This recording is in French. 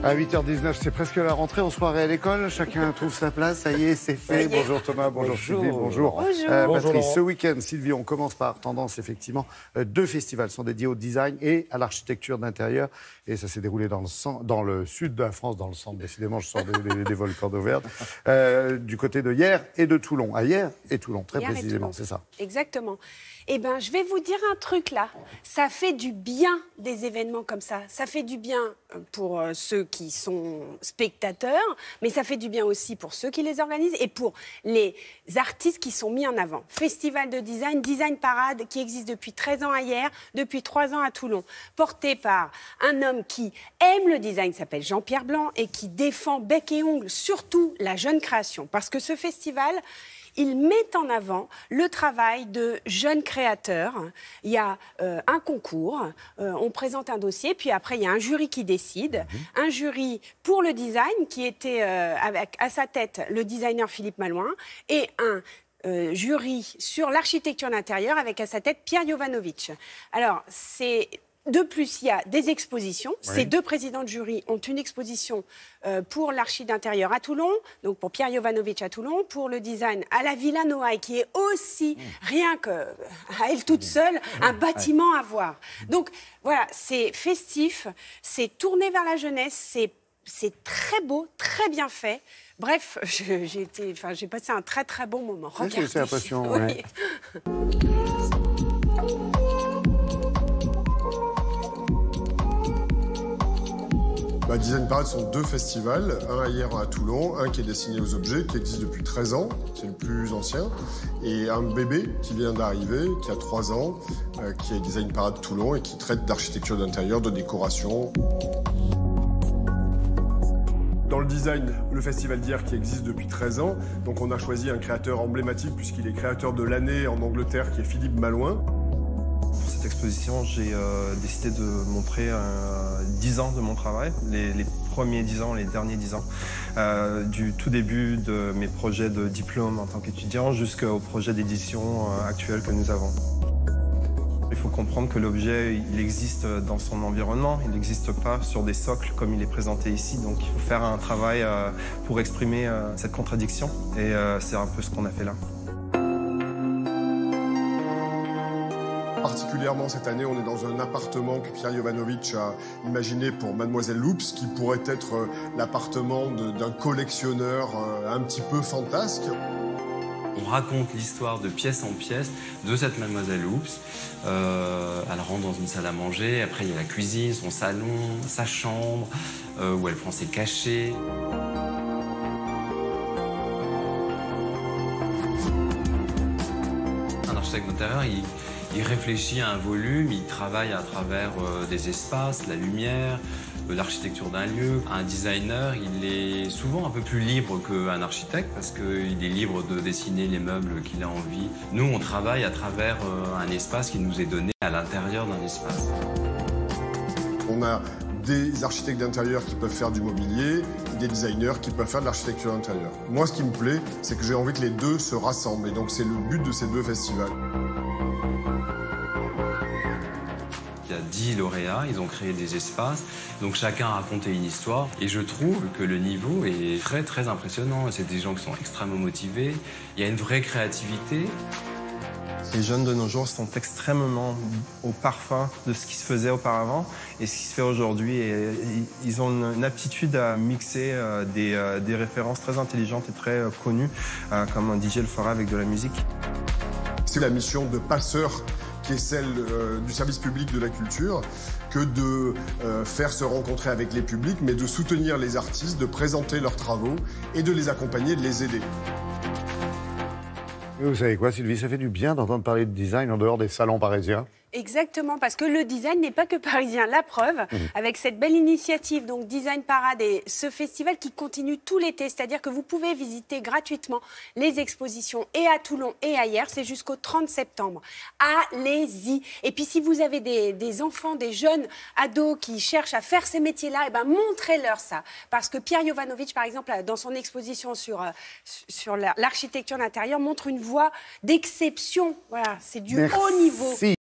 À 8h19, c'est presque la rentrée, on se croirait à l'école, chacun trouve sa place, ça y est, c'est fait. Bonjour Thomas, bonjour Sylvie, bonjour. Patrice, ce week-end, Sylvie, on commence par Tendance, effectivement. 2 festivals sont dédiés au design et à l'architecture d'intérieur. Et ça s'est déroulé dans le sud de la France, dans le centre, décidément, je sors des volcans d'Auvergne, du côté de Hyères et de Toulon. À Hyères et Toulon, très précisément, c'est ça. Exactement. Eh bien, je vais vous dire un truc là. Ça fait du bien des événements comme ça. Ça fait du bien pour ceux qui sont spectateurs, mais ça fait du bien aussi pour ceux qui les organisent et pour les artistes qui sont mis en avant. Festival de design, Design Parade, qui existe depuis 13 ans à Hyères, depuis 3 ans à Toulon, porté par un homme qui aime le design, s'appelle Jean-Pierre Blanc, et qui défend bec et ongle, surtout la jeune création. Parce que ce festival, il met en avant le travail de jeunes créateurs. Il y a un concours, on présente un dossier, puis après il y a un jury qui décide. Un jury pour le design qui était avec à sa tête le designer Philippe Malouin et un jury sur l'architecture d'intérieur avec à sa tête Pierre Jovanovic. Alors de plus, il y a des expositions. Oui. Ces 2 présidents de jury ont une exposition pour l'archi d'intérieur à Toulon, donc pour Pierre Jovanovic à Toulon, pour le design à la Villa Noailles, qui est aussi, rien qu'à elle toute seule, un bâtiment à voir. Donc voilà, c'est festif, c'est tourné vers la jeunesse, c'est très beau, très bien fait. Bref, j'ai passé un très très bon moment. Regardez. C'est impressionnant. Oui. Design Parade sont 2 festivals, un à Hyères, un à Toulon, un qui est destiné aux objets, qui existe depuis 13 ans, c'est le plus ancien, et un bébé qui vient d'arriver, qui a 3 ans, qui est Design Parade Toulon et qui traite d'architecture d'intérieur, de décoration. Dans le design, le festival d'Hyères qui existe depuis 13 ans, donc on a choisi un créateur emblématique puisqu'il est créateur de l'année en Angleterre, qui est Philippe Malouin. Pour cette exposition, j'ai décidé de montrer 10 ans de mon travail, les premiers 10 ans, les derniers 10 ans, du tout début de mes projets de diplôme en tant qu'étudiant jusqu'au projet d'édition actuel que nous avons. Il faut comprendre que l'objet, il existe dans son environnement, il n'existe pas sur des socles comme il est présenté ici, donc il faut faire un travail pour exprimer cette contradiction, et c'est un peu ce qu'on a fait là. Particulièrement cette année, on est dans un appartement que Pierre Jovanovic a imaginé pour Mademoiselle Loups, qui pourrait être l'appartement d'un collectionneur un petit peu fantasque. On raconte l'histoire de pièce en pièce de cette Mademoiselle Loups. Elle rentre dans une salle à manger, après il y a la cuisine, son salon, sa chambre, où elle prend ses cachets. Un architecte d'intérieur, il réfléchit à un volume, il travaille à travers des espaces, la lumière, l'architecture d'un lieu. Un designer, il est souvent un peu plus libre qu'un architecte parce qu'il est libre de dessiner les meubles qu'il a envie. Nous, on travaille à travers un espace qui nous est donné à l'intérieur d'un espace. On a des architectes d'intérieur qui peuvent faire du mobilier, des designers qui peuvent faire de l'architecture d'intérieur. Moi, ce qui me plaît, c'est que j'ai envie que les 2 se rassemblent. Et donc, c'est le but de ces 2 festivals. Il y a 10 lauréats, ils ont créé des espaces, donc chacun a raconté une histoire. Et je trouve que le niveau est très très impressionnant. C'est des gens qui sont extrêmement motivés, il y a une vraie créativité. Les jeunes de nos jours sont extrêmement au parfum de ce qui se faisait auparavant et ce qui se fait aujourd'hui. Et ils ont une aptitude à mixer des références très intelligentes et très connues, comme un DJ le fera avec de la musique. C'est la mission de passeur qui est celle du service public de la culture, que de faire se rencontrer avec les publics, mais de soutenir les artistes, de présenter leurs travaux et de les accompagner, de les aider. Vous savez quoi, Sylvie, ça fait du bien d'entendre parler de design en dehors des salons parisiens. Exactement, parce que le design n'est pas que parisien. La preuve, avec cette belle initiative, donc Design Parade et ce festival qui continue tout l'été, c'est-à-dire que vous pouvez visiter gratuitement les expositions et à Toulon et ailleurs, c'est jusqu'au 30 septembre. Allez-y. Et puis si vous avez des enfants, des jeunes ados qui cherchent à faire ces métiers-là, eh ben, montrez-leur ça. Parce que Pierre Jovanovic, par exemple, dans son exposition sur l'architecture d'intérieur, montre une voie d'exception. Voilà, c'est du haut niveau.